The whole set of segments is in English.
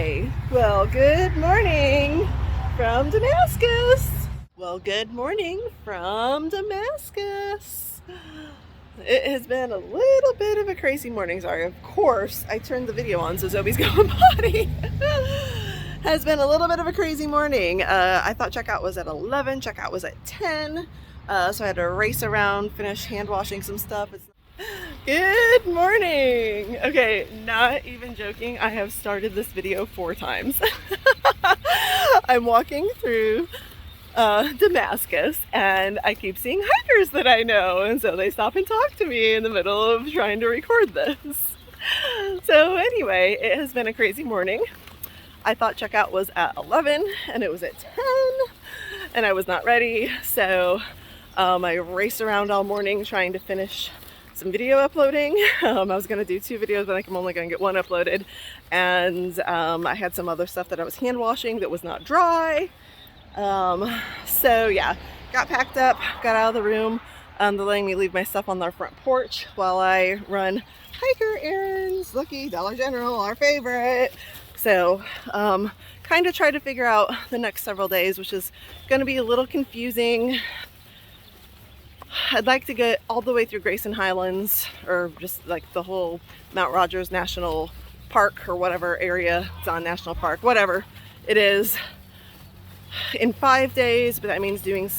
Hi. Well, good morning from Damascus. Good Damascus. It has been a little bit of a crazy morning. Sorry, of course, I turned the video on so Zoe's going potty. Has been a little bit of a crazy morning. I thought checkout was at 11, checkout was at 10. So I had to race around, finish hand washing some stuff. Good morning. Okay, not even joking. I have started this video 4 times. I'm walking through Damascus and I keep seeing hikers that I know, and so they stop and talk to me in the middle of trying to record this. So anyway, it has been a crazy morning. I thought checkout was at 11 and it was at 10 and I was not ready, so I raced around all morning trying to finish some video uploading. I was going to do 2 videos, but I think I'm only going to get 1 uploaded, and I had some other stuff that I was hand washing that was not dry. So yeah, got packed up, got out of the room. They're letting me leave my stuff on their front porch while I run hiker errands. Looky, Dollar General, our favorite. So kind of try to figure out the next several days, which is going to be a little confusing. I'd like to get all the way through Grayson Highlands, or just like the whole Mount Rogers National Park or whatever area it's on, National Park, whatever it is, in 5 days, but that means doing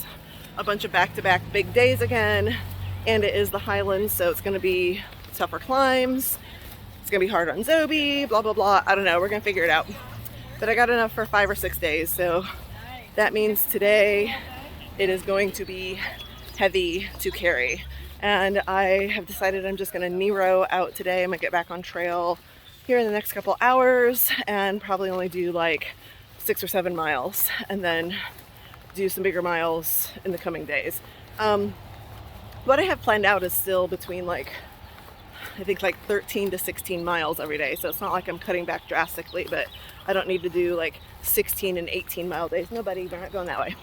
a bunch of back-to-back big days again, and it is the Highlands, so it's going to be tougher climbs, it's going to be hard on Zoe, blah blah blah. I don't know, we're going to figure it out, but I got enough for 5 or 6 days, so that means today it is going to be heavy to carry, and I have decided I'm just going to Nero out today. I'm going to get back on trail here in the next couple hours and probably only do like 6 or 7 miles and then do some bigger miles in the coming days. What I have planned out is still between like, I think like 13 to 16 miles every day, so it's not like I'm cutting back drastically, but I don't need to do like 16 and 18 mile days. Nobody, we're not going that way.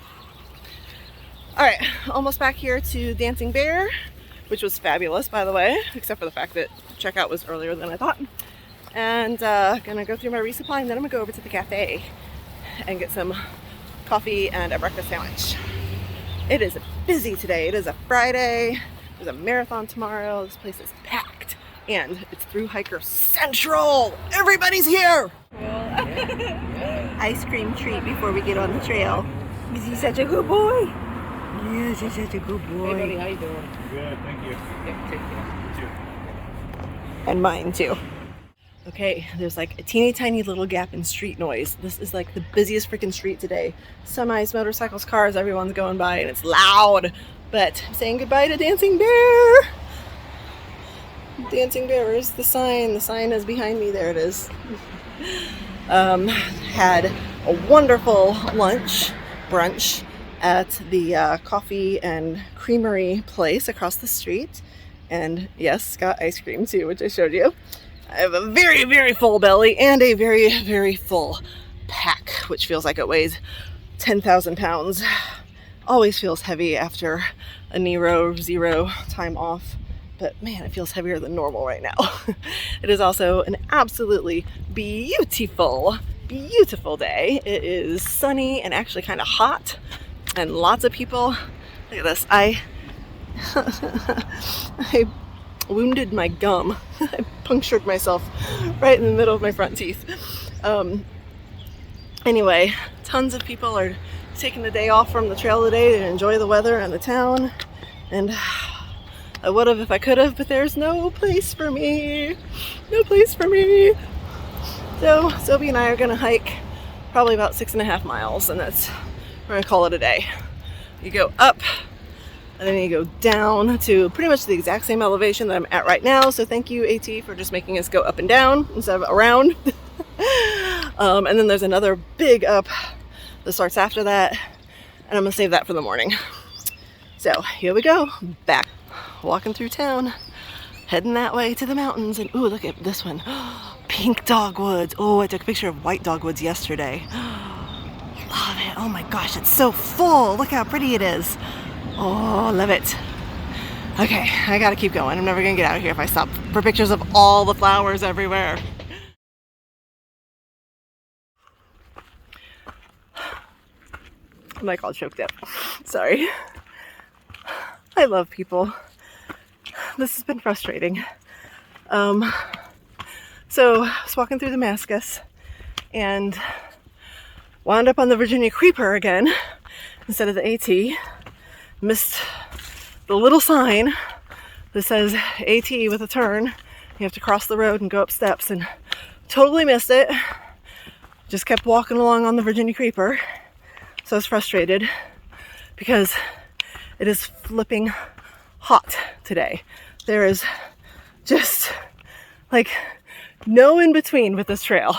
All right, almost back here to Dancing Bear, which was fabulous, by the way, except for the fact that checkout was earlier than I thought. And gonna go through my resupply, and then I'm gonna go over to the cafe and get some coffee and a breakfast sandwich. It is busy today. It is a Friday. There's a marathon tomorrow. This place is packed, and it's thru-hiker central. Everybody's here. Ice cream treat before we get on the trail. Is he such a good boy? Yes, he's such a good boy. Hey buddy, how you doing? Good, thank you. Yeah, take care. You too. And mine too. Okay, there's like a teeny tiny little gap in street noise. This is like the busiest freaking street today. Semis, motorcycles, cars, everyone's going by, and it's loud. But I'm saying goodbye to Dancing Bear. Dancing Bear, where's the sign? The sign is behind me. There it is. Had a wonderful brunch at the coffee and creamery place across the street, and yes, got ice cream too, which I showed you. I have a very, very full belly and a very, very full pack, which feels like it weighs 10,000 pounds. Always feels heavy after a Nero 0 time off, but man, it feels heavier than normal right now. It is also an absolutely beautiful day. It is sunny and actually kind of hot, and lots of people. Look at this. I wounded my gum. I punctured myself right in the middle of my front teeth. Anyway, tons of people are taking the day off from the trail today to enjoy the weather and the town, and I would have if I could have, but there's no place for me. No place for me. So Sophie and I are gonna hike probably about 6.5 miles, and we're gonna call it a day. You go up and then you go down to pretty much the exact same elevation that I'm at right now. So thank you, AT, for just making us go up and down instead of around. And then there's another big up that starts after that, and I'm gonna save that for the morning. So here we go, back walking through town, heading that way to the mountains. And ooh, look at this one. Pink dogwoods. Oh, I took a picture of white dogwoods yesterday. Love it. Oh my gosh, it's so full. Look how pretty it is. Oh, love it. Okay, I gotta keep going. I'm never gonna get out of here if I stop for pictures of all the flowers everywhere. I'm like all choked up. Sorry. I love people. This has been frustrating. So I was walking through Damascus and wound up on the Virginia Creeper again instead of the AT. Missed the little sign that says AT with a turn. You have to cross the road and go up steps, and totally missed it. Just kept walking along on the Virginia Creeper. So I was frustrated because it is flipping hot today. There is just like no in between with this trail.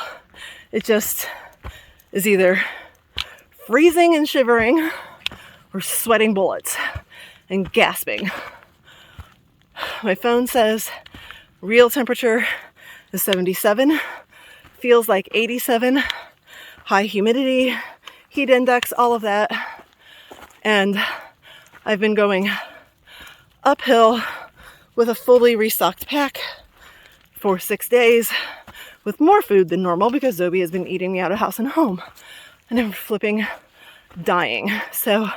It just is either freezing and shivering or sweating bullets and gasping. My phone says real temperature is 77, feels like 87, high humidity, heat index, all of that. And I've been going uphill with a fully restocked pack for 6 days with more food than normal because Zoe has been eating me out of house and home. And I'm flipping dying. So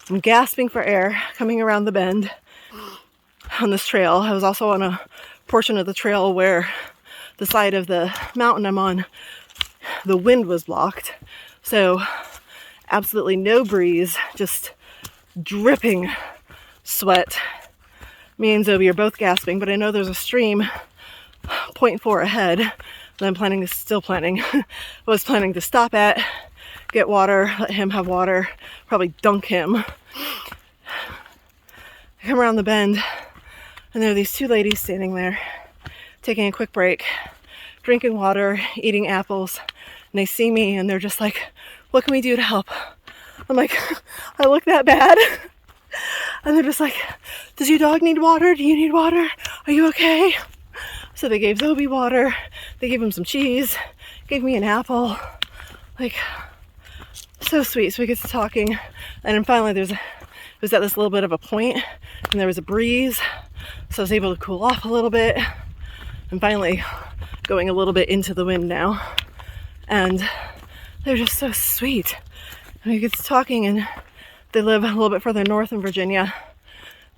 I'm gasping for air coming around the bend on this trail. I was also on a portion of the trail where the side of the mountain I'm on, the wind was blocked. So absolutely no breeze, just dripping sweat. Me and Zoe are both gasping, but I know there's a stream 0.4 ahead that I'm was planning to stop at, get water, let him have water, probably dunk him. I come around the bend and there are these two ladies standing there taking a quick break, drinking water, eating apples, and they see me and they're just like, what can we do to help? I'm like, I look that bad? And they're just like, does your dog need water? Do you need water? Are you okay? So they gave Zoe water, they gave him some cheese, gave me an apple, like, so sweet. So we get to talking, and then finally it was at this little bit of a point, and there was a breeze, so I was able to cool off a little bit. I'm finally going a little bit into the wind now, and they're just so sweet. And we get to talking, and they live a little bit further north in Virginia,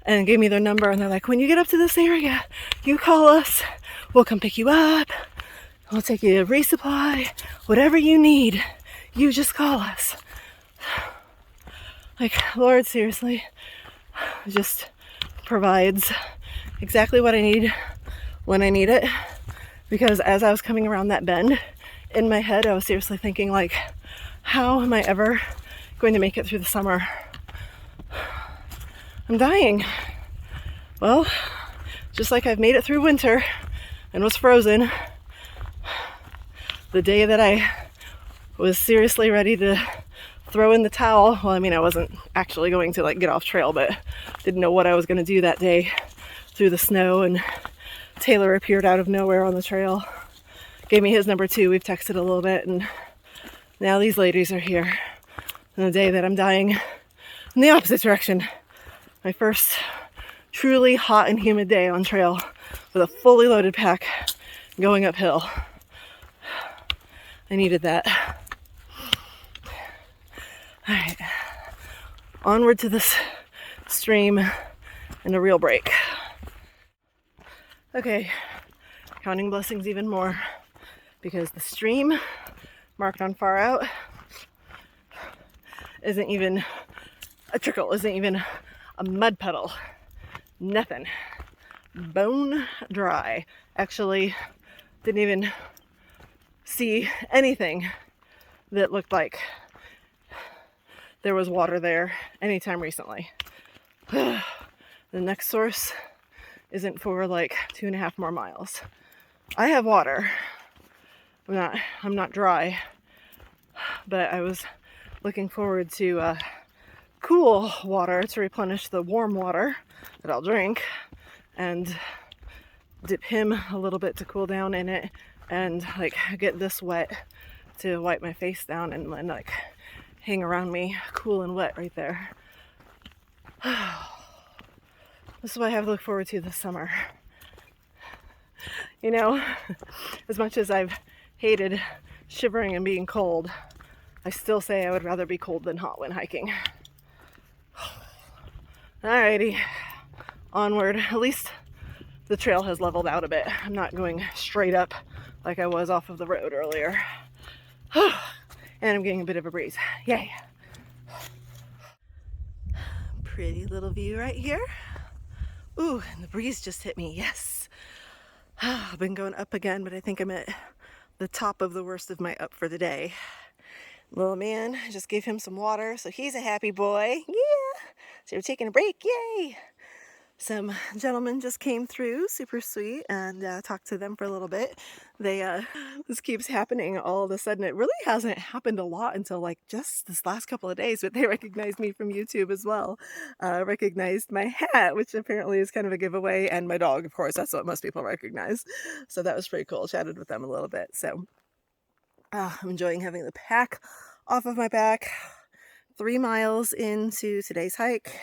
and gave me their number, and they're like, when you get up to this area, you call us, we'll come pick you up, we'll take you to resupply, whatever you need, you just call us. Like, Lord, seriously, just provides exactly what I need when I need it. Because as I was coming around that bend, in my head I was seriously thinking, like, how am I ever going to make it through the summer? I'm dying. Well, just like I've made it through winter and was frozen, the day that I was seriously ready to throw in the towel, well, I mean, I wasn't actually going to like get off trail, but didn't know what I was going to do that day through the snow, and Taylor appeared out of nowhere on the trail, gave me his number too. We've texted a little bit, and now these ladies are here on the day that I'm dying in the opposite direction. My first truly hot and humid day on trail with a fully loaded pack going uphill. I needed that. All right, onward to this stream and a real break. Okay, counting blessings even more, because the stream marked on far out isn't even a trickle, isn't even a mud puddle, nothing. Bone dry. Actually, didn't even see anything that looked like there was water there anytime recently. The next source isn't for like 2.5 more miles. I have water. I'm not dry, but I was looking forward to cool water to replenish the warm water that I'll drink, and dip him a little bit to cool down in it, and like get this wet to wipe my face down and like hang around me cool and wet right there. This is what I have to look forward to this summer. You know, as much as I've hated shivering and being cold, I still say I would rather be cold than hot when hiking. Alrighty, onward. At least the trail has leveled out a bit. I'm not going straight up like I was off of the road earlier. And I'm getting a bit of a breeze. Yay. Pretty little view right here. Ooh, and the breeze just hit me. Yes. I've been going up again, but I think I'm at the top of the worst of my up for the day. Little man, I just gave him some water, so he's a happy boy. Yeah. So we're taking a break. Yay. Some gentlemen just came through, super sweet, and talked to them for a little bit. This keeps happening all of a sudden. It really hasn't happened a lot until like just this last couple of days, but they recognized me from YouTube as well. Recognized my hat, which apparently is kind of a giveaway, and my dog, of course. That's what most people recognize. So that was pretty cool. Chatted with them a little bit. So I'm enjoying having the pack off of my back. 3 miles into today's hike,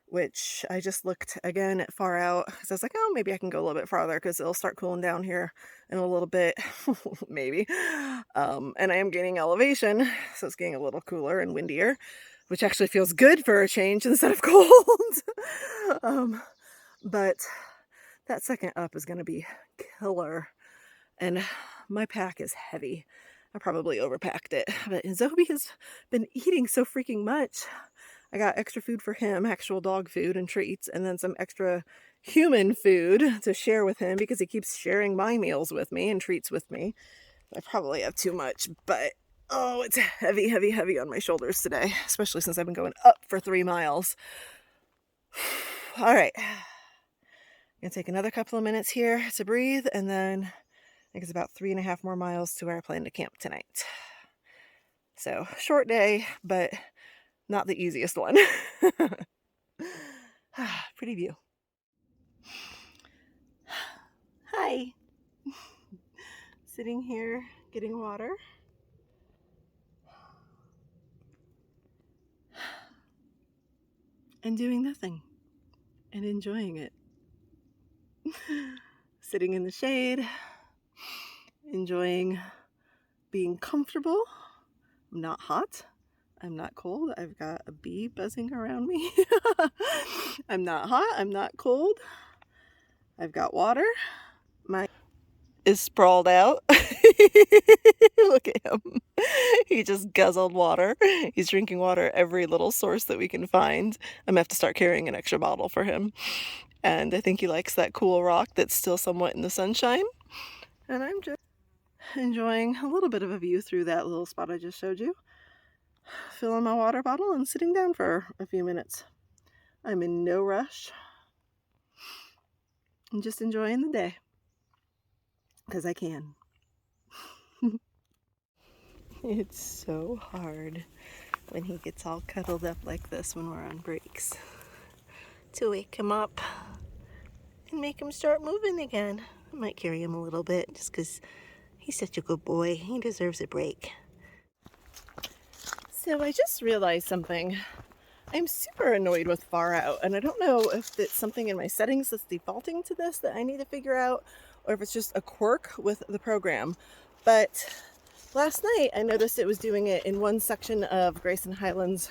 which I just looked again at far out because I was like, oh, maybe I can go a little bit farther because it'll start cooling down here in a little bit, maybe. And I am gaining elevation, so it's getting a little cooler and windier, which actually feels good for a change instead of cold. But that second up is going to be killer, and my pack is heavy. I probably overpacked it, but Zoe has been eating so freaking much. I got extra food for him, actual dog food and treats, and then some extra human food to share with him because he keeps sharing my meals with me and treats with me. I probably have too much, but oh, it's heavy, heavy, heavy on my shoulders today, especially since I've been going up for 3 miles. All right, I'm gonna take another couple of minutes here to breathe, and then I think it's about 3.5 more miles to where I plan to camp tonight. So short day, but not the easiest one. Pretty view. Hi. Sitting here getting water. And doing nothing. And enjoying it. Sitting in the shade. Enjoying being comfortable. I'm not hot. I'm not cold. I've got a bee buzzing around me. I'm not hot. I'm not cold. I've got water. My is sprawled out. Look at him. He just guzzled water. He's drinking water every little source that we can find. I'm gonna have to start carrying an extra bottle for him. And I think he likes that cool rock that's still somewhat in the sunshine. And I'm just enjoying a little bit of a view through that little spot I just showed you. Filling my water bottle and sitting down for a few minutes. I'm in no rush. I'm just enjoying the day. Because I can. It's so hard when he gets all cuddled up like this when we're on breaks. To wake him up and make him start moving again. I might carry him a little bit just because he's such a good boy. He deserves a break. So I just realized something. I'm super annoyed with far out, and I don't know if it's something in my settings that's defaulting to this that I need to figure out, or if it's just a quirk with the program. But last night I noticed it was doing it in one section of Grayson Highlands,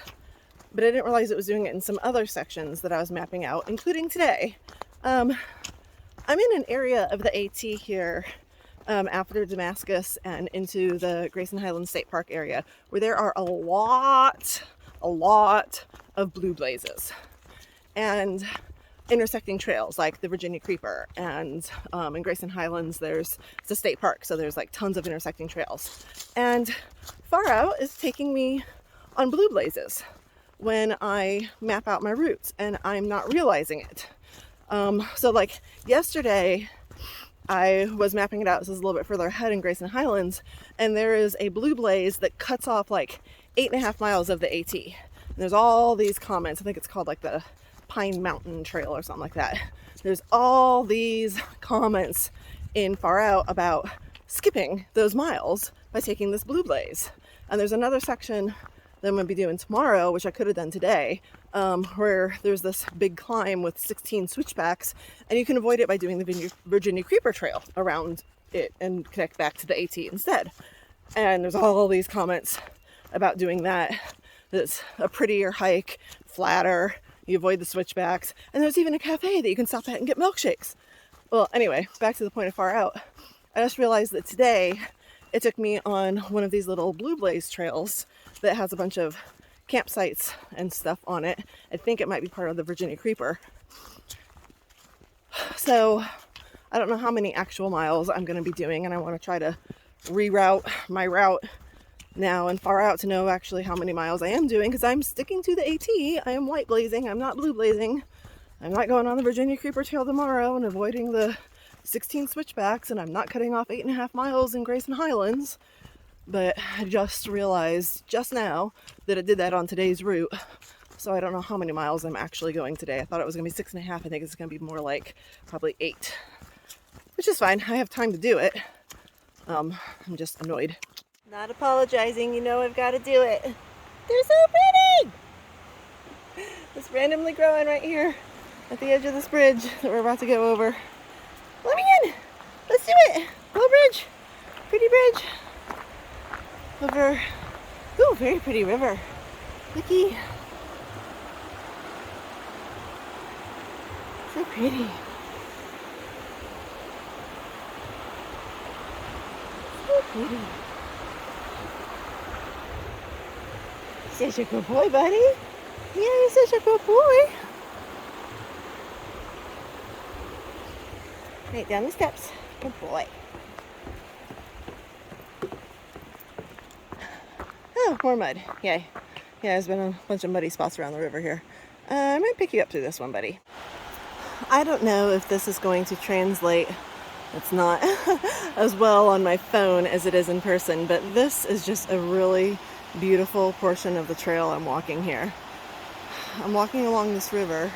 but I didn't realize it was doing it in some other sections that I was mapping out, including today. I'm in an area of the AT here after Damascus and into the Grayson Highlands State Park area where there are a lot of blue blazes and intersecting trails like the Virginia Creeper, and in Grayson Highlands it's a state park, so there's like tons of intersecting trails, and far out is taking me on blue blazes when I map out my routes and I'm not realizing it. So like yesterday I was mapping it out. This is a little bit further ahead in Grayson Highlands, and there is a blue blaze that cuts off like 8.5 miles of the AT. And there's all these comments. I think it's called like the Pine Mountain Trail or something like that. There's all these comments in far out about skipping those miles by taking this blue blaze. And there's another section that I'm going to be doing tomorrow, which I could have done today, where there's this big climb with 16 switchbacks, and you can avoid it by doing the Virginia Creeper Trail around it and connect back to the AT instead. And there's all these comments about doing that. It's a prettier hike, flatter, you avoid the switchbacks, and there's even a cafe that you can stop at and get milkshakes. Well, anyway, back to the point of Far Out. I just realized that today it took me on one of these little blue blaze trails that has a bunch of campsites and stuff on it. I think it might be part of the Virginia Creeper. So I don't know how many actual miles I'm going to be doing, and I want to try to reroute my route now and Far Out to know actually how many miles I am doing, because I'm sticking to the AT. I am white blazing. I'm not blue blazing. I'm not going on the Virginia Creeper Trail tomorrow and avoiding the 16 switchbacks, and I'm not cutting off 8.5 miles in Grayson Highlands. But I just realized just now that it did that on today's route. So I don't know how many miles I'm actually going today. I thought it was going to be 6.5. I think it's going to be more like probably 8, which is fine. I have time to do it. I'm just annoyed. Not apologizing. You know I've got to do it. They're so pretty! It's randomly growing right here at the edge of this bridge that we're about to go over. Let me in! Let's do it! Low bridge! Pretty bridge! Over. Ooh, very pretty river. Looky. So pretty. So pretty. Such a good boy, buddy. Yeah, you're such a good boy. Right down the steps. Good boy. Oh, more mud. Yay. Yeah, there's been a bunch of muddy spots around the river here. I might pick you up through this one, buddy. I don't know if this is going to translate. It's not as well on my phone as it is in person, but this is just a really beautiful portion of the trail I'm walking here. I'm walking along this river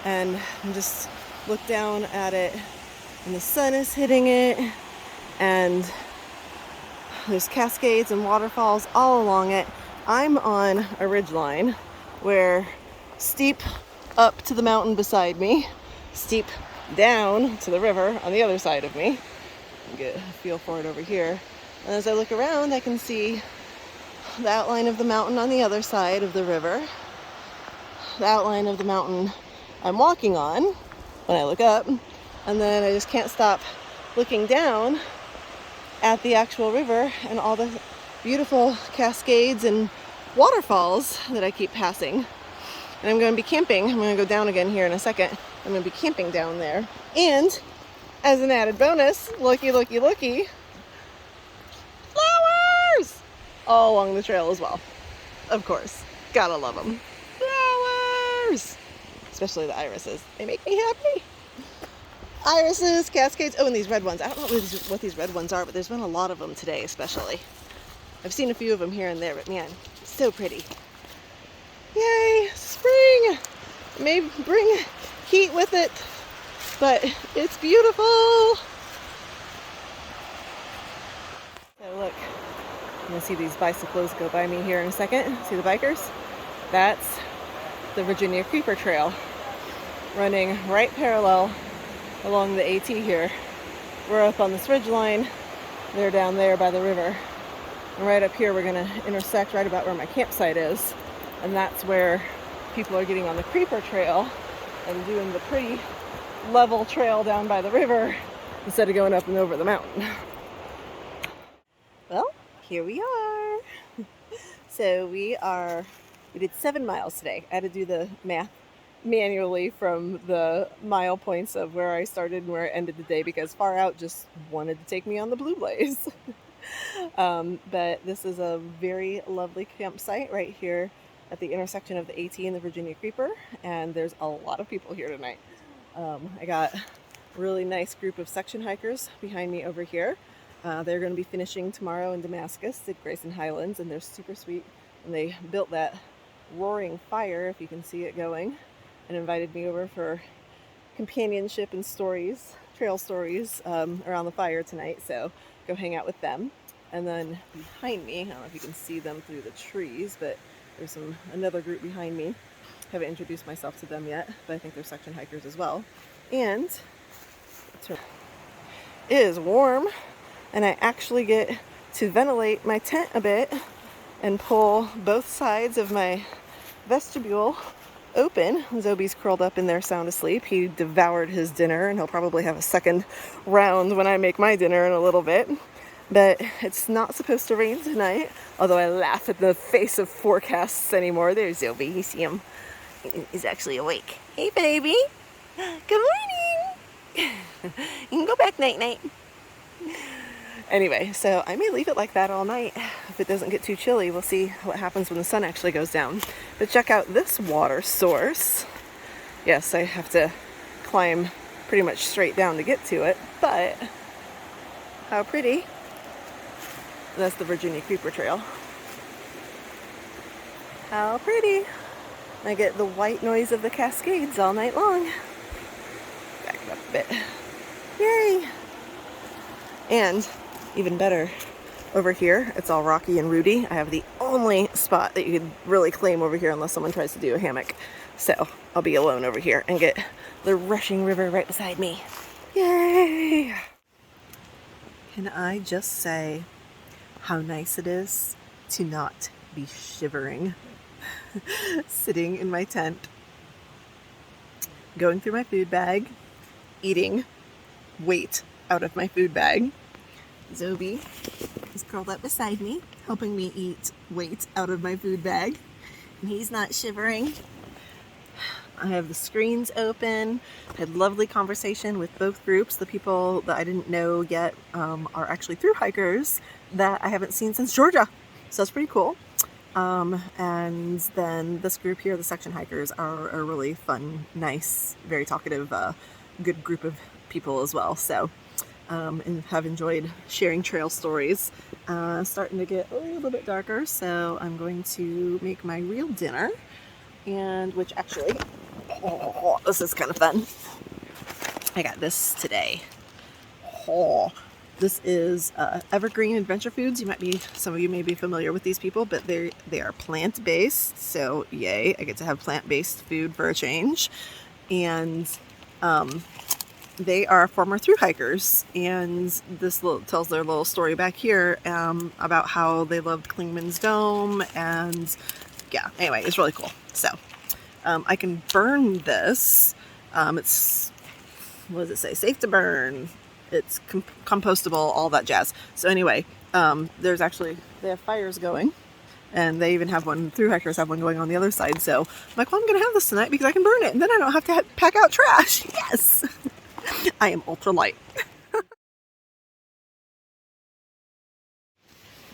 and I just look down at it and the sun is hitting it and there's cascades and waterfalls all along it. I'm on a ridgeline where steep up to the mountain beside me, steep down to the river on the other side of me. Get a feel for it over here. And as I look around, I can see the outline of the mountain on the other side of the river, the outline of the mountain I'm walking on when I look up, and then I just can't stop looking down at the actual river and all the beautiful cascades and waterfalls that I keep passing. And I'm going to be camping. I'm going to go down again here in a second. I'm going to be camping down there. And as an added bonus, looky, flowers all along the trail as well. Of course, gotta love them. Flowers, especially the irises. They make me happy. Irises, cascades. Oh, and these red ones. I don't know what these red ones are, but there's been a lot of them today, especially. I've seen a few of them here and there, but man, so pretty. Yay, spring! It may bring heat with it, but it's beautiful. So look, I'm gonna see these bicycles go by me here in a second. See the bikers? That's the Virginia Creeper Trail, running right parallel along the AT here. We're up on this ridge line. They're down there by the river. And right up here, we're gonna intersect right about where my campsite is. And that's where people are getting on the Creeper Trail and doing the pretty level trail down by the river instead of going up and over the mountain. Well, here we are. So we did 7 miles today. I had to do the math manually from the mile points of where I started and where I ended the day because Far Out just wanted to take me on the Blue Blaze. But this is a very lovely campsite right here at the intersection of the AT and the Virginia Creeper, and there's a lot of people here tonight. I got a really nice group of section hikers behind me over here. They're going to be finishing tomorrow in Damascus at Grayson Highlands, and they're super sweet. And they built that roaring fire, if you can see it going, and invited me over for companionship and stories, trail stories around the fire tonight. So go hang out with them. And then behind me, I don't know if you can see them through the trees, but there's another group behind me. Haven't introduced myself to them yet, but I think they're section hikers as well. And it is warm, and I actually get to ventilate my tent a bit and pull both sides of my vestibule open. Zobi's curled up in there sound asleep. He devoured his dinner and he'll probably have a second round when I make my dinner in a little bit. But it's not supposed to rain tonight, although I laugh at the face of forecasts anymore. There's Zobi. You see him. He's actually awake. Hey, baby. Good morning. You can go back night-night. Anyway, so I may leave it like that all night. If it doesn't get too chilly, we'll see what happens when the sun actually goes down. But check out this water source. Yes, I have to climb pretty much straight down to get to it, but how pretty. That's the Virginia Creeper Trail. How pretty. I get the white noise of the Cascades all night long. Back it up a bit. Yay! And even better, over here, it's all rocky and rooty. I have the only spot that you could really claim over here unless someone tries to do a hammock. So I'll be alone over here and get the rushing river right beside me. Yay! Can I just say how nice it is to not be shivering sitting in my tent, going through my food bag, eating weight out of my food bag. Zobi is curled up beside me, helping me eat weight out of my food bag, and he's not shivering. I have the screens open. I had lovely conversation with both groups. The people that I didn't know yet are actually thru-hikers that I haven't seen since Georgia, so that's pretty cool. And then this group here, the section hikers, are a really fun, nice, very talkative, good group of people as well. So and have enjoyed sharing trail stories. Starting to get a little bit darker, so I'm going to make my real dinner, and which actually, this is kind of fun. I got this today. This is Evergreen Adventure Foods. Some of you may be familiar with these people, but they are plant-based, so yay, I get to have plant-based food for a change. And they are former thru-hikers, and this tells their little story back here about how they loved Klingman's Dome, and yeah, anyway, it's really cool. So I can burn this. It's, what does it say? Safe to burn. It's compostable, all that jazz. So anyway, they have fires going, and they even have one, thru-hikers have one going on the other side. So I'm like, well, I'm going to have this tonight because I can burn it, and then I don't have to pack out trash. Yes! I am ultra light.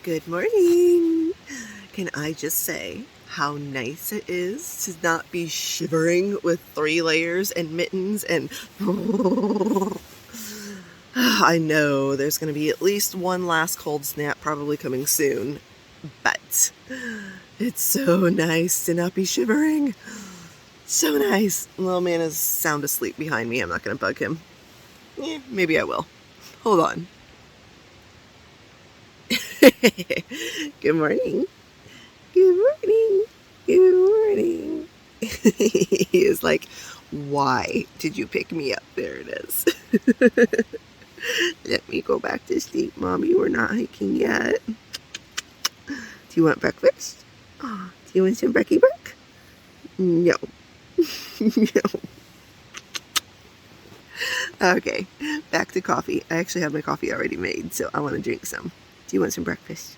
Good morning. Can I just say how nice it is to not be shivering with 3 layers and mittens and I know there's going to be at least one last cold snap probably coming soon, but it's so nice to not be shivering. So nice. Little man is sound asleep behind me. I'm not going to bug him. Maybe I will. Hold on. Good morning. Good morning. Good morning. He is like, why did you pick me up? There it is. Let me go back to sleep, Mommy. We're not hiking yet. Do you want breakfast? Oh, do you want some brekkie break? No. No. Okay, back to coffee. I actually have my coffee already made, so I want to drink some. Do you want some breakfast?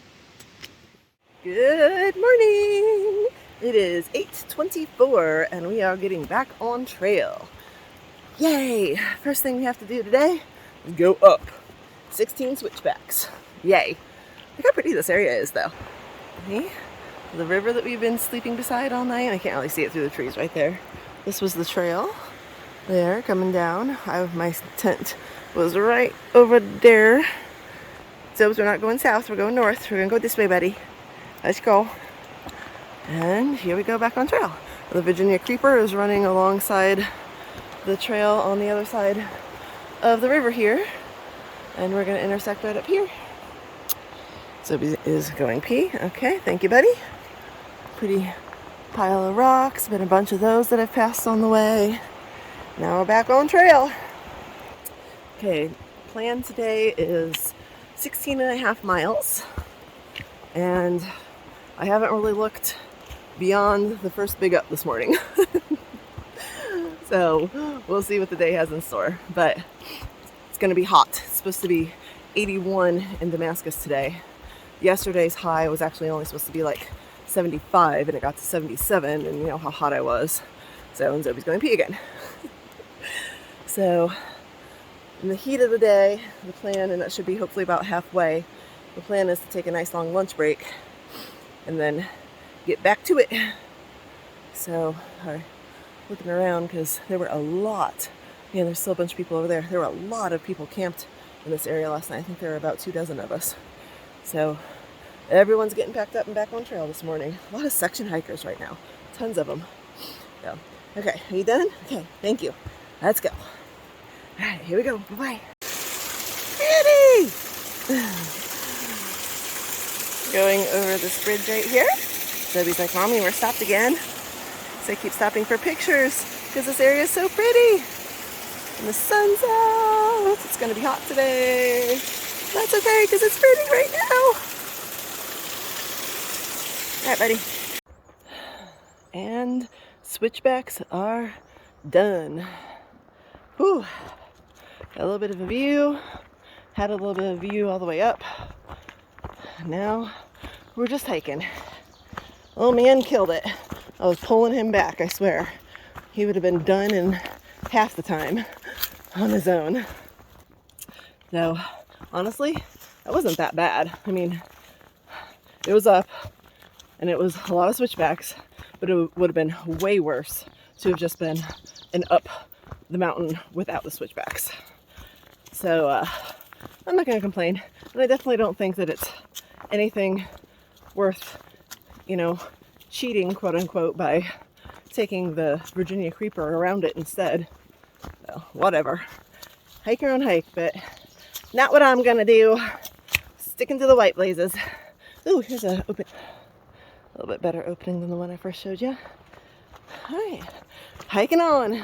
Good morning! It is 8:24 and we are getting back on trail. Yay! First thing we have to do today is go up 16 switchbacks. Yay! Look how pretty this area is though. See? The river that we've been sleeping beside all night. I can't really see it through the trees right there. This was the trail there coming down. My tent was right over there. So we're not going south, we're going north. We're gonna go this way, buddy. Let's go. And here we go back on trail. The Virginia Creeper is running alongside the trail on the other side of the river here. And we're gonna intersect right up here. So he is going pee. Okay, thank you, buddy. Pretty pile of rocks, been a bunch of those that I've passed on the way. Now we're back on trail. Okay, plan today is 16.5 miles. And I haven't really looked beyond the first big up this morning. So we'll see what the day has in store, but it's going to be hot. It's supposed to be 81 in Damascus today. Yesterday's high was actually only supposed to be like 75 and it got to 77, and you know how hot I was. So, and Zoe's going to pee again. So in the heat of the day, the plan, and that should be hopefully about halfway, the plan is to take a nice long lunch break and then get back to it. So looking around, because there were a lot, yeah, there's still a bunch of people over there. There were a lot of people camped in this area last night. I think there were about 24 of us. So everyone's getting packed up and back on trail this morning. A lot of section hikers right now, tons of them. So, okay, are you done? Okay, thank you. Let's go. All right, here we go. Bye-bye. Ready! Going over this bridge right here. Zoe's like, Mommy, we're stopped again. So I keep stopping for pictures because this area is so pretty. And the sun's out. It's going to be hot today. That's okay because it's pretty right now. All right, buddy. And switchbacks are done. Whew. Got a little bit of a view. Had a little bit of a view all the way up. Now we're just hiking. Oh man, killed it. I was pulling him back, I swear. He would have been done in half the time on his own. So, honestly, that wasn't that bad. I mean, it was up, and it was a lot of switchbacks, but it would have been way worse to have just been an up the mountain without the switchbacks. So, I'm not going to complain, and I definitely don't think that it's anything worth, you know, cheating, quote unquote, by taking the Virginia creeper around it instead. So, whatever. Hike your own hike, but not what I'm gonna do. Sticking to the white blazes. Ooh, here's a little bit better opening than the one I first showed you. All right, hiking on.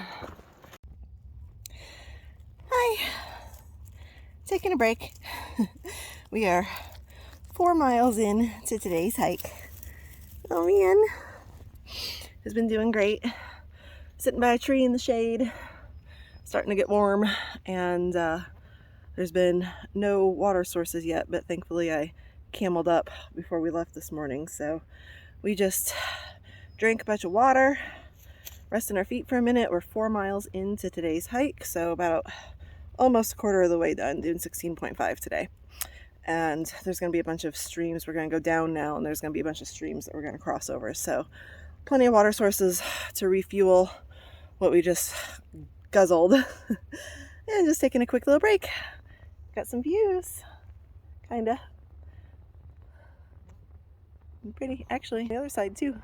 Hi, taking a break. We are 4 miles in to today's hike. Oh man, has been doing great. Sitting by a tree in the shade, starting to get warm, and there's been no water sources yet, but thankfully I cameled up before we left this morning. So we just drank a bunch of water, resting our feet for a minute. We're 4 miles into today's hike, so about almost a quarter of the way done, doing 16.5 today. And there's going to be a bunch of streams. We're going to go down now, and there's going to be a bunch of streams that we're going to cross over. So plenty of water sources to refuel what we just guzzled. And just taking a quick little break. Got some views. Kinda. Pretty. Actually, the other side too.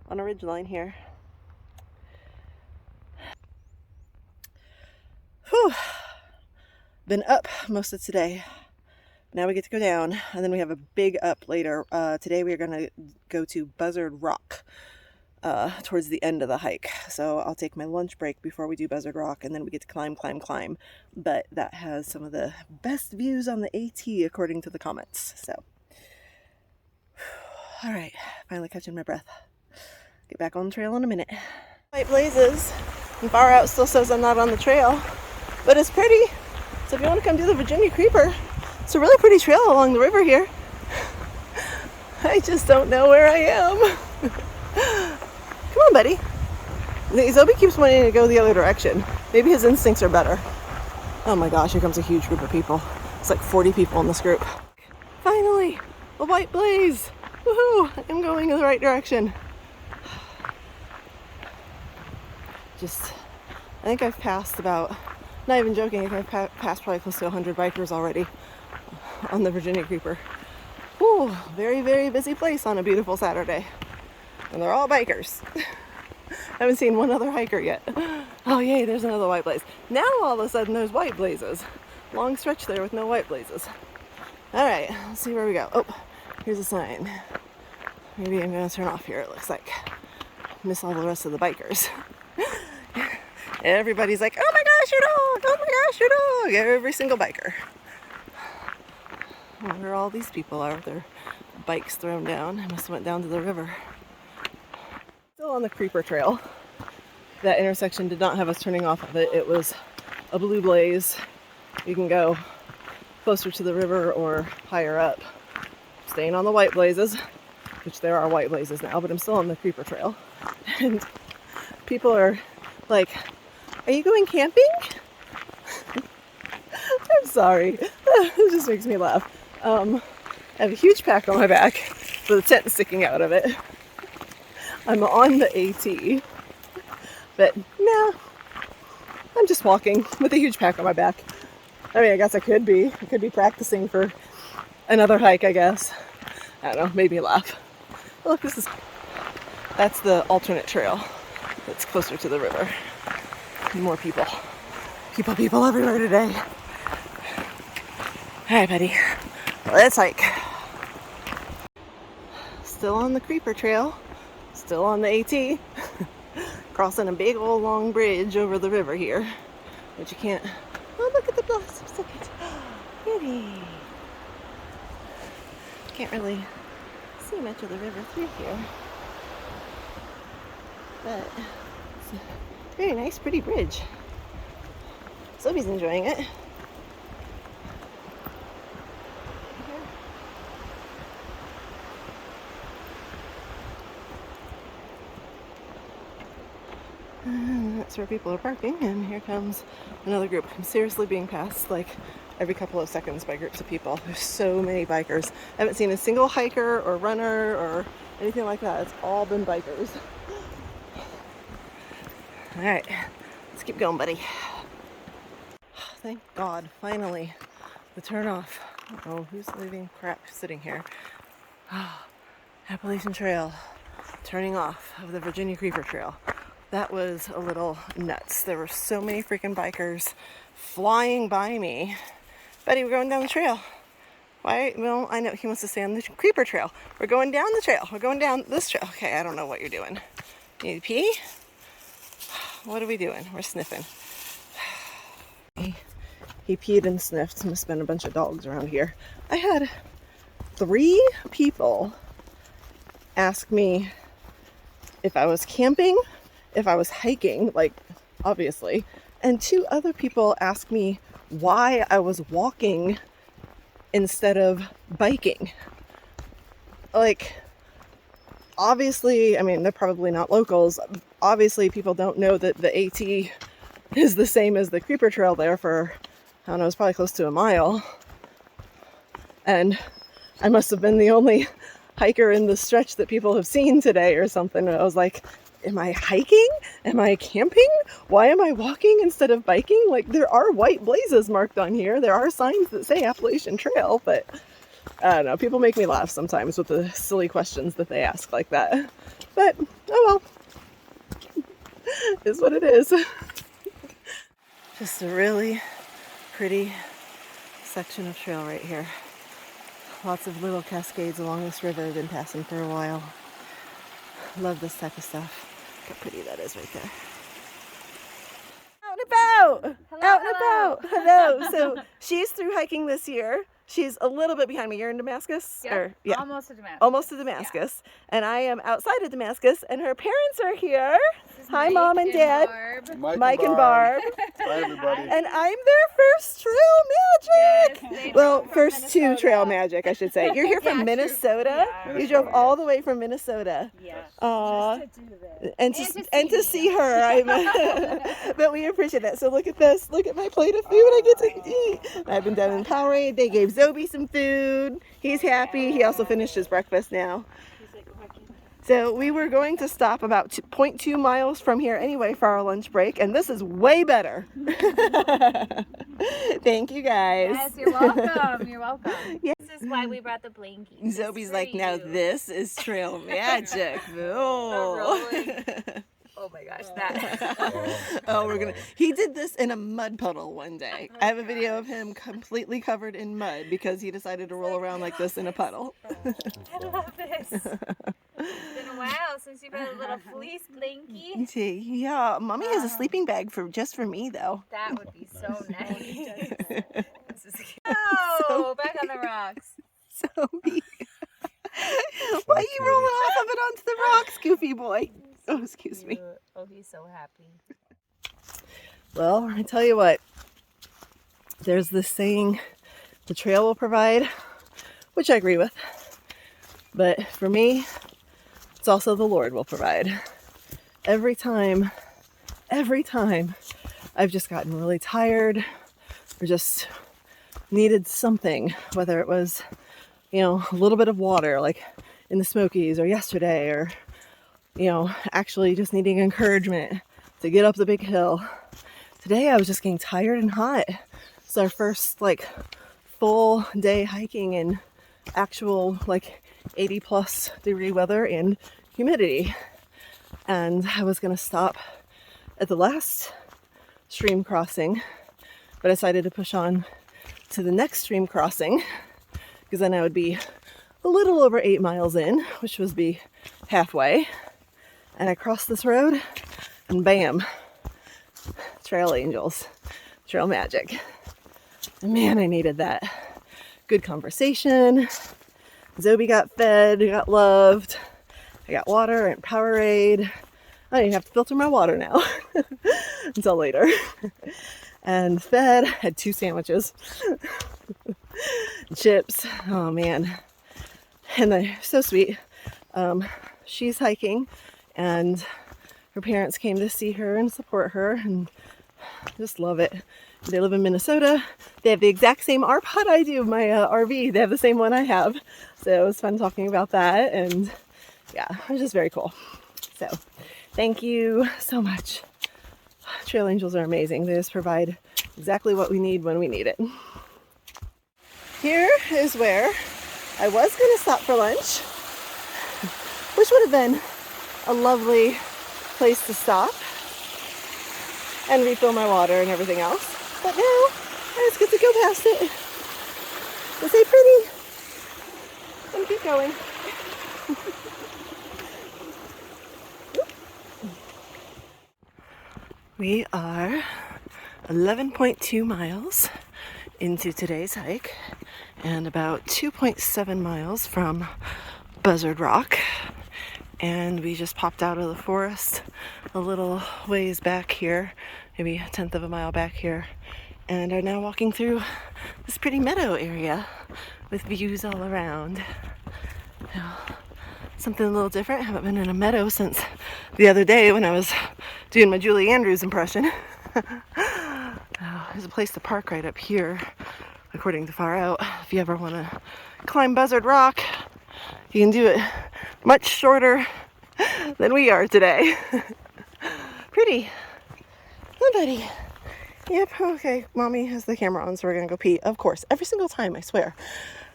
On a ridge line here. Whew. Been up most of today. Now we get to go down, and then we have a big up later. Today we are going to go to Buzzard Rock towards the end of the hike. So I'll take my lunch break before we do Buzzard Rock, and then we get to climb. But that has some of the best views on the AT according to the comments. So, all right, finally catching my breath. Get back on the trail in a minute. White blazes, and far out still says I'm not on the trail, but it's pretty. So if you want to come do the Virginia Creeper, it's a really pretty trail along the river here. I just don't know where I am. Come on, buddy. Zoe keeps wanting to go the other direction. Maybe his instincts are better. Oh my gosh, here comes a huge group of people. It's like 40 people in this group. Finally, a white blaze. Woohoo! I'm going in the right direction. I think I've passed about, not even joking, I think I've passed probably close to 100 bikers already on the Virginia Creeper. Ooh, very, very busy place on a beautiful Saturday. And they're all bikers. I haven't seen one other hiker yet. Oh yay, there's another white blaze. Now all of a sudden there's white blazes. Long stretch there with no white blazes. All right, let's see where we go. Oh, here's a sign. Maybe I'm gonna turn off here, it looks like. Miss all the rest of the bikers. Everybody's like, oh my gosh, your dog! Oh my gosh, your dog! Every single biker. I wonder where all these people are with their bikes thrown down. I must have went down to the river. Still on the creeper trail. That intersection did not have us turning off of it. It was a blue blaze. You can go closer to the river or higher up. Staying on the white blazes, which there are white blazes now, but I'm still on the creeper trail. And people are like, "Are you going camping?" I'm sorry. It just makes me laugh. I have a huge pack on my back with a tent sticking out of it. I'm on the AT, but no, I'm just walking with a huge pack on my back. I mean, I guess I could be practicing for another hike, I guess. I don't know, made me laugh. Look, that's the alternate trail that's closer to the river. More people. People everywhere today. All right, buddy, let's hike. Still on the creeper trail, still on the AT, crossing a big old long bridge over the river here, but you can't. Oh, look at the blossoms, look at pretty. Can't really see much of the river through here, but it's a very nice, pretty bridge. Sophie's enjoying it. And that's where people are parking, and here comes another group. I'm seriously being passed like every couple of seconds by groups of people. There's so many bikers. I haven't seen a single hiker or runner or anything like that. It's all been bikers. All right, let's keep going, buddy. Thank God, finally, the turnoff. Oh, who's leaving crap sitting here? Appalachian Trail, turning off of the Virginia Creeper Trail. That was a little nuts. There were so many freaking bikers flying by me. Buddy, we're going down the trail. Why? Well, I know he wants to stay on the Creeper Trail. We're going down the trail. We're going down this trail. Okay, I don't know what you're doing. You need to pee? What are we doing? We're sniffing. He peed and sniffed. Must have been a bunch of dogs around here. I had 3 people ask me if I was camping, if I was hiking, like obviously, and 2 other people asked me why I was walking instead of biking. Like, obviously, I mean, they're probably not locals. Obviously, people don't know that the AT is the same as the Creeper Trail there for, I don't know, it's probably close to a mile. And I must have been the only hiker in the stretch that people have seen today or something. And I was like, am I hiking? Am I camping? Why am I walking instead of biking? Like, there are white blazes marked on here. There are signs that say Appalachian Trail, but I don't know. People make me laugh sometimes with the silly questions that they ask like that. But, oh well. Is what it is. Just a really pretty section of trail right here. Lots of little cascades along this river. I've been passing for a while. Love this type of stuff. Look how pretty that is right there. Out and about! Hello, Out and about! Hello! So she's through hiking this year. She's a little bit behind me. You're in Damascus? Yep, Or, yeah. almost to Damascus. Almost to Damascus. Yeah. And I am outside of Damascus, and her parents are here. Hi, Mike Mom and Dad. Mike and Barb. Hi, everybody. And I'm their first trail magic. Yes, Well, first 2 trail magic, I should say. You're here from Minnesota? Yeah. You drove all the way from Minnesota. Yes. Aw. Just to do this. And to see her. I'm but we appreciate that. So look at this. Look at my plate of food I get to eat. I've been down in Powerade. They gave Zobi some food. He's happy. He also finished his breakfast now. So we were going to stop about 0.2 miles from here anyway for our lunch break, and this is way better. Thank you guys. Yes, you're welcome. You're welcome. Yeah. This is why we brought the blankie. Zobi's like, now this is trail magic. Oh. Oh my gosh, that. Oh, he did this in a mud puddle one day. I have a video of him completely covered in mud because he decided to roll around like this in a puddle. I love this. It's been a while since you've had a little fleece blankie. Yeah, Mommy has a sleeping bag just for me though. That would be so nice. Oh, back on the rocks. So so happy. Well, I tell you what, there's this saying, the trail will provide, which I agree with. But for me, it's also the Lord will provide. Every time I've just gotten really tired or just needed something, whether it was, a little bit of water like in the Smokies or yesterday, or, actually just needing encouragement to get up the big hill. Today I was just getting tired and hot. It's our first full day hiking in actual 80 plus degree weather and humidity. And I was gonna stop at the last stream crossing, but I decided to push on to the next stream crossing because then I would be a little over 8 miles in, which would be halfway. And I crossed this road and bam, trail angels, trail magic. And man, I needed that. Good conversation. Zoe got fed, got loved. I got water and Powerade. I don't even have to filter my water now until later. And fed, had 2 sandwiches. Chips, oh man. And they're so sweet. She's hiking and her parents came to see her and support her and just love it. They live in Minnesota. They have the exact same RPod I do, my RV. They have the same one I have. So it was fun talking about that, and yeah, it was just very cool. So thank you so much. Trail angels are amazing. They just provide exactly what we need when we need it. Here is where I was going to stop for lunch, which would have been a lovely place to stop and refill my water and everything else. But now I just get to go past it and say pretty and keep going. We are 11.2 miles into today's hike and about 2.7 miles from Buzzard Rock. And we just popped out of the forest a little ways back here, maybe a 1/10 of a mile back here, and are now walking through this pretty meadow area with views all around. Something a little different. I haven't been in a meadow since the other day when I was doing my Julie Andrews impression. There's a place to park right up here, according to Far Out. If you ever want to climb Buzzard Rock, you can do it much shorter than we are today. Pretty. Hi, buddy. Yep, okay. Mommy has the camera on, so we're gonna go pee. Of course, every single time, I swear.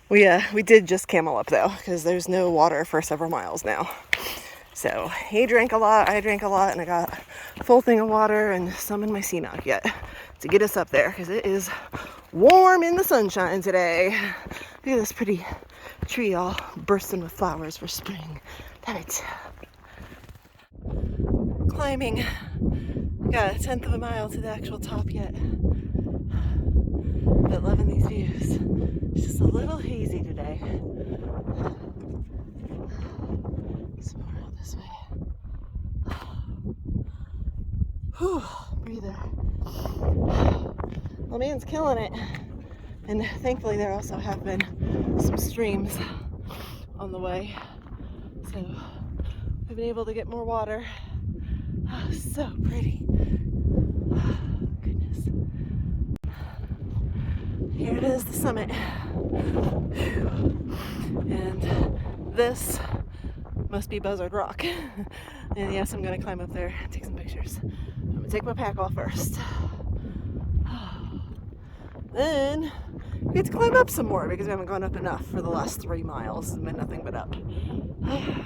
We did just camel up though, because there's no water for several miles now. So he drank a lot, I drank a lot, and I got a full thing of water and some in my CNOC yet to get us up there, because it is warm in the sunshine today. Look at this pretty tree all bursting with flowers for spring. Love it. Climbing. Got a 1/10 of a mile to the actual top yet. But loving these views. It's just a little hazy today. Some more out this way. Whew, breather. Well, man's killing it. And thankfully there also have been some streams on the way. So we've been able to get more water. Oh, so pretty. Oh, goodness. Here it is, the summit. And this must be Buzzard Rock. And yes, I'm gonna climb up there and take some pictures. I'm gonna take my pack off first. Then we get to climb up some more because we haven't gone up enough for the last 3 miles. It's been nothing but up.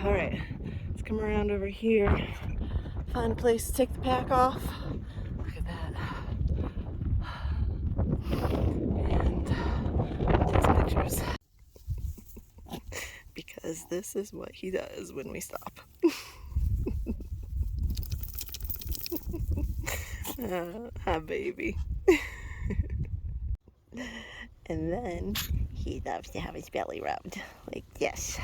All right, let's come around over here. Find a place to take the pack off. Look at that. And take some pictures. Because this is what he does when we stop. Hi, baby. And then he loves to have his belly rubbed. Like, yes.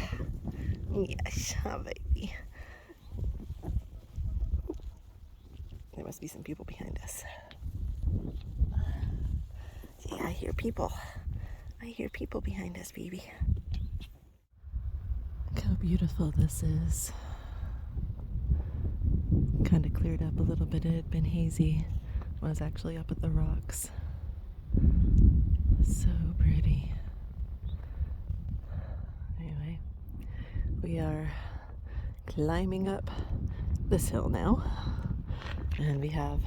Yes, hi, baby. must be some people behind us. Yeah, I hear people. I hear people behind us, baby. Look how beautiful this is. Kind of cleared up a little bit. It had been hazy when I was actually up at the rocks. So pretty. Anyway, we are climbing up this hill now, and we have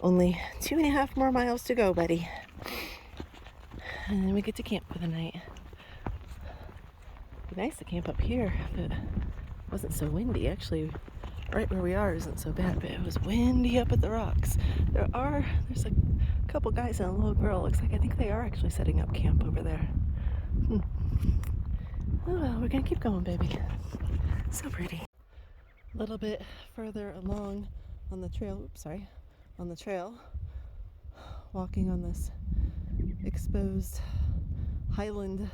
only 2.5 more miles to go, buddy. And then we get to camp for the night. It'd be nice to camp up here if it wasn't so windy. Actually, right where we are isn't so bad, but it was windy up at the rocks. There's a couple guys and a little girl. Looks like I think they are actually setting up camp over there. Oh well, we're gonna keep going, baby. So pretty. A little bit further along on the trail, on the trail, walking on this exposed highland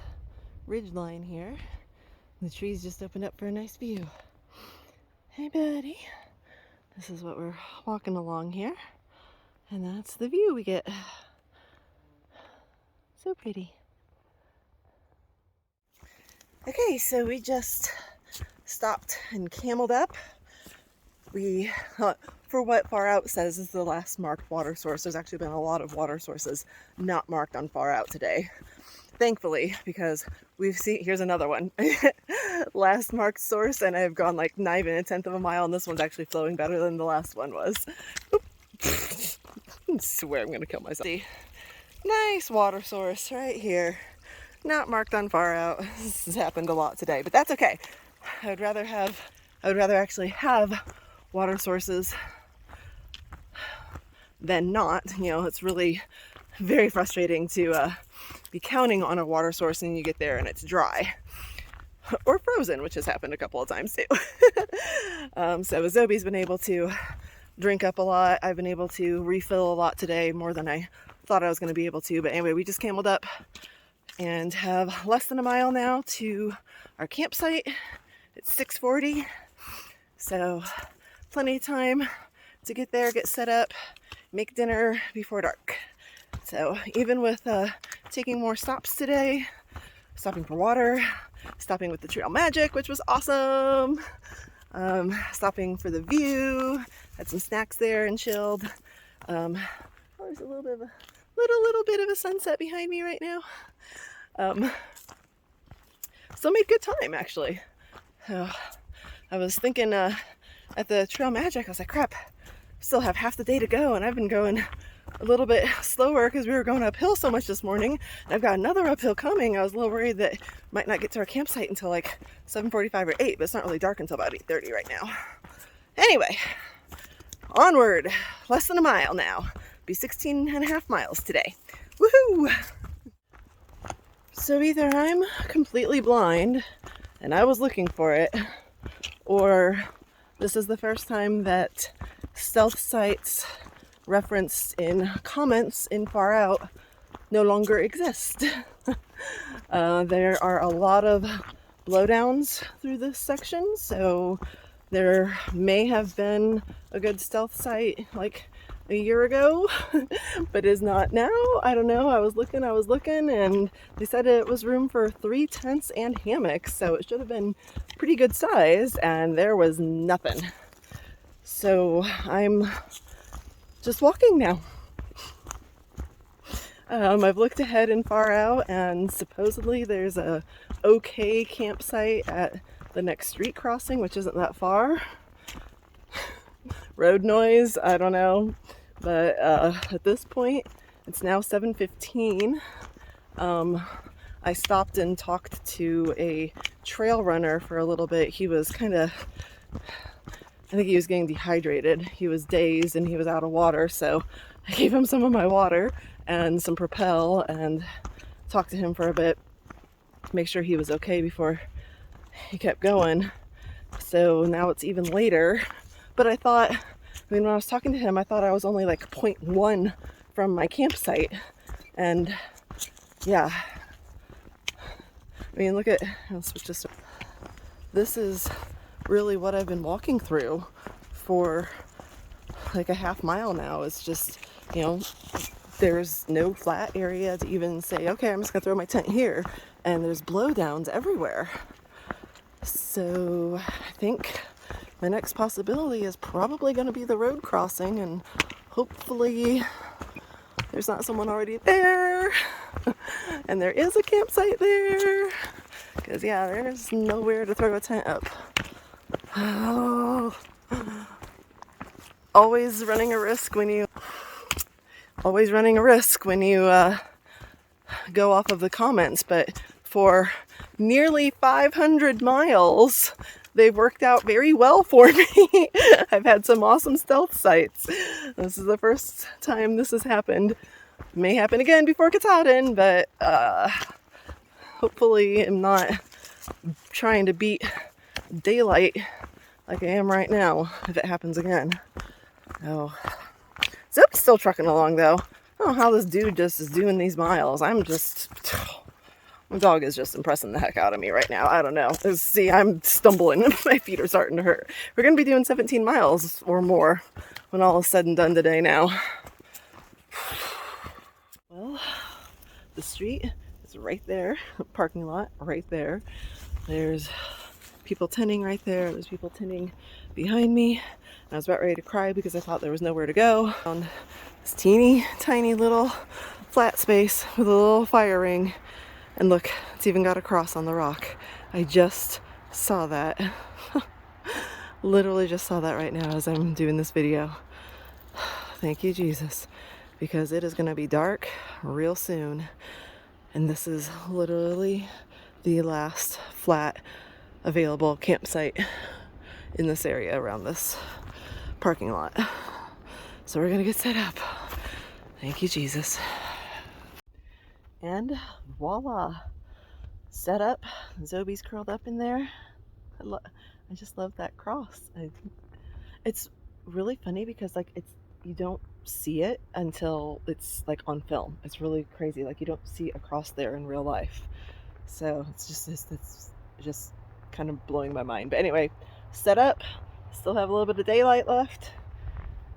ridgeline here. The trees just opened up for a nice view. Hey buddy, this is what we're walking along here, and that's the view we get. So pretty. Okay, so we just stopped and cameled up. We, for what Far Out says is the last marked water source, there's actually been a lot of water sources not marked on Far Out today. Thankfully, because we've seen, here's another one. Last marked source, and I've gone like not even 1/10 of a mile, and this one's actually flowing better than the last one was. I swear I'm gonna kill myself. Nice water source right here. Not marked on Far Out. This has happened a lot today, but that's okay. I would rather actually have water sources than not. You know, it's really very frustrating to be counting on a water source and you get there and it's dry or frozen, which has happened a couple of times too. So Zobi's been able to drink up a lot. I've been able to refill a lot today, more than I thought I was going to be able to. But anyway, we just cameled up and have less than a mile now to our campsite. It's 6:40, so plenty of time to get there, get set up, make dinner before dark. So even with taking more stops today, stopping for water, stopping with the Trail Magic, which was awesome, stopping for the view, had some snacks there and chilled. There's a little bit of a sunset behind me right now. Still made good time, actually. I was thinking at the Trail Magic, I was like, crap, still have half the day to go, and I've been going a little bit slower because we were going uphill so much this morning, and I've got another uphill coming. I was a little worried that might not get to our campsite until like 7:45 or 8, but it's not really dark until about 8:30 right now. Anyway, onward. Less than a mile now. Be 16.5 miles today. Woohoo! So either I'm completely blind and I was looking for it, or this is the first time that stealth sites referenced in comments in Far Out no longer exist. There are a lot of blowdowns through this section, so there may have been a good stealth site like a year ago, but is not now. I don't know. I was looking, and they said it was room for 3 tents and hammocks, so it should have been pretty good size, and there was nothing. So I'm just walking now. I've looked ahead and Far Out, and supposedly there's a okay campsite at the next street crossing, which isn't that far. Road noise, I don't know, but at this point it's now 7:15. I stopped and talked to a trail runner for a little bit. He was I think he was getting dehydrated. He was dazed and he was out of water, so I gave him some of my water and some Propel and talked to him for a bit to make sure he was okay before he kept going. So now it's even later, but when I was talking to him, I thought I was only like 0.1 from my campsite, and yeah, I mean, look at, I'll switch this. This is really what I've been walking through for like a half mile now is just, you know, there's no flat area to even say, okay, I'm just gonna throw my tent here, and there's blowdowns everywhere. So I think my next possibility is probably gonna be the road crossing, and hopefully there's not someone already there and there is a campsite there, because yeah, there's nowhere to throw a tent up. Oh. Always running a risk when you go off of the comments, but for nearly 500 miles they've worked out very well for me. I've had some awesome stealth sites. This is the first time this has happened. May happen again before Katahdin, but hopefully I'm not trying to beat daylight like I am right now if it happens again. Oh, Zoe's still trucking along though. I don't know how this dude just is doing these miles. My dog is just impressing the heck out of me right now. I don't know. See, I'm stumbling. My feet are starting to hurt. We're going to be doing 17 miles or more when all is said and done today now. Well, the street is right there. Parking lot right there. There's people tenting right there. There's people tenting behind me. I was about ready to cry because I thought there was nowhere to go. Found this teeny tiny little flat space with a little fire ring. And look, it's even got a cross on the rock. I just saw that. Literally just saw that right now as I'm doing this video. Thank you, Jesus. Because it is going to be dark real soon. And this is literally the last flat available campsite in this area around this parking lot. So we're going to get set up. Thank you, Jesus. And voila, set up. Zoe's curled up in there. I just love that cross. It's really funny because like you don't see it until it's like on film. It's really crazy. Like you don't see a cross there in real life. So it's just kind of blowing my mind. But anyway, set up. Still have a little bit of daylight left.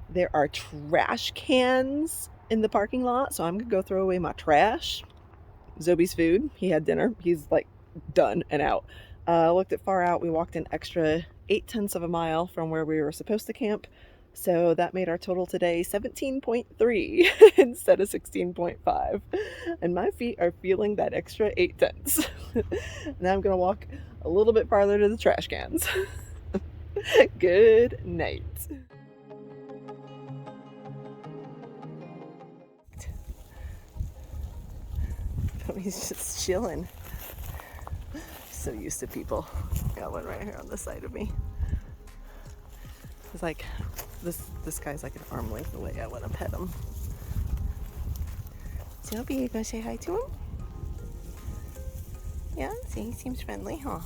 There are trash cans in the parking lot, so I'm gonna go throw away my trash. Zoe's food. He had dinner. He's like done and out. Looked at far out. We walked an extra 0.8 of a mile from where we were supposed to camp. So that made our total today 17.3 instead of 16.5. And my feet are feeling that extra 0.8. Now I'm going to walk a little bit farther to the trash cans. Good night. He's just chilling. So used to people. Got one right here on the side of me. It's like this guy's like an arm length away. I want to pet him. Sophie, you gonna say hi to him? Yeah, see, he seems friendly, huh?